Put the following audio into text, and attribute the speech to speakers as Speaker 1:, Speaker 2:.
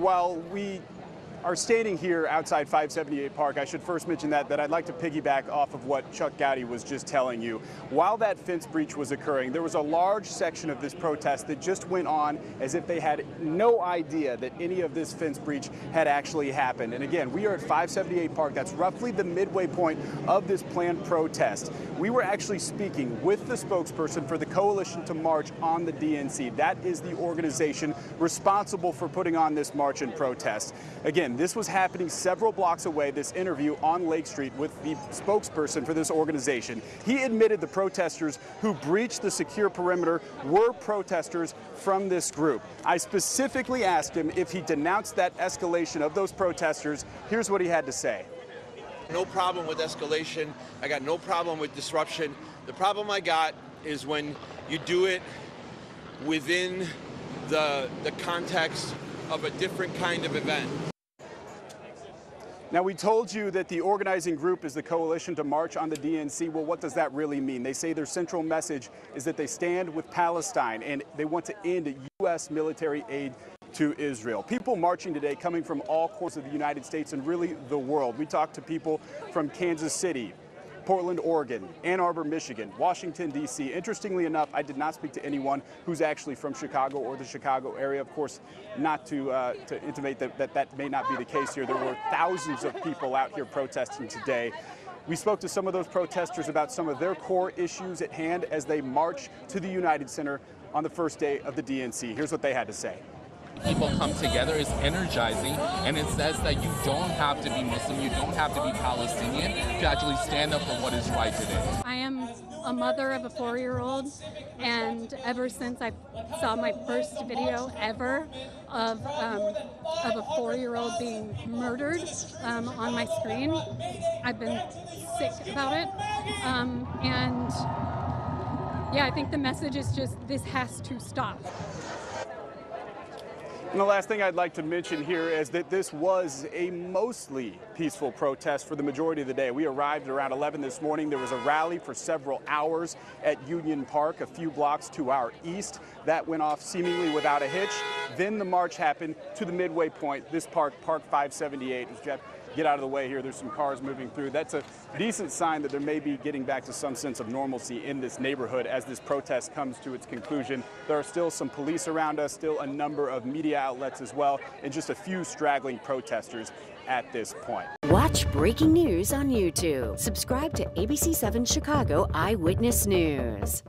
Speaker 1: while we are standing here outside 578 Park, I should first mention that I'd like to piggyback off of what Chuck Gowdy was just telling you. While that fence breach was occurring, there was a large section of this protest that just went on as if they had no idea that any of this fence breach had actually happened. And again, we are at 578 Park. That's roughly the midway point of this planned protest. We were actually speaking with the spokesperson for the Coalition to March on the DNC. That is the organization responsible for putting on this march and protest. Again, this was happening several blocks away, this interview on Lake Street with the spokesperson for this organization. He admitted the protesters who breached the secure perimeter were protesters from this group. I specifically asked him if he denounced that escalation of those protesters. Here's what he had to say.
Speaker 2: No problem with escalation. I got no problem with disruption. The problem I got is when you do it within the context of a different kind of event.
Speaker 1: Now, we told you that the organizing group is the Coalition to March on the DNC. Well, what does that really mean? They say their central message is that they stand with Palestine and they want to end U.S. military aid to Israel. People marching today coming from all corners of the United States and really the world. We talked to people from Kansas City, Portland, Oregon, Ann Arbor, Michigan, Washington, D.C. Interestingly enough, I did not speak to anyone who's actually from Chicago or the Chicago area. Of course, not to intimate that may not be the case here. There were thousands of people out here protesting today. We spoke to some of those protesters about some of their core issues at hand as they march to the United Center on the first day of the DNC. Here's what they had to say.
Speaker 3: People come together is energizing, and it says that you don't have to be Muslim, you don't have to be Palestinian to actually stand up for what is right today.
Speaker 4: I am a mother of a 4-year-old, and ever since I saw my first video ever of a 4-year-old being murdered on my screen, I've been sick about it. And yeah, I think the message is just this has to stop.
Speaker 1: And the last thing I'd like to mention here is that this was a mostly peaceful protest for the majority of the day. We arrived around 11 this morning. There was a rally for several hours at Union Park, a few blocks to our east. That went off seemingly without a hitch. Then the march happened to the midway point, this park, Park 578. As Jeff, get out of the way here. There's some cars moving through. That's a decent sign that there may be getting back to some sense of normalcy in this neighborhood as this protest comes to its conclusion. There are still some police around us, still a number of media outlets as well, and just a few straggling protesters at this point.
Speaker 5: Watch breaking news on YouTube. Subscribe to ABC7 Chicago Eyewitness News.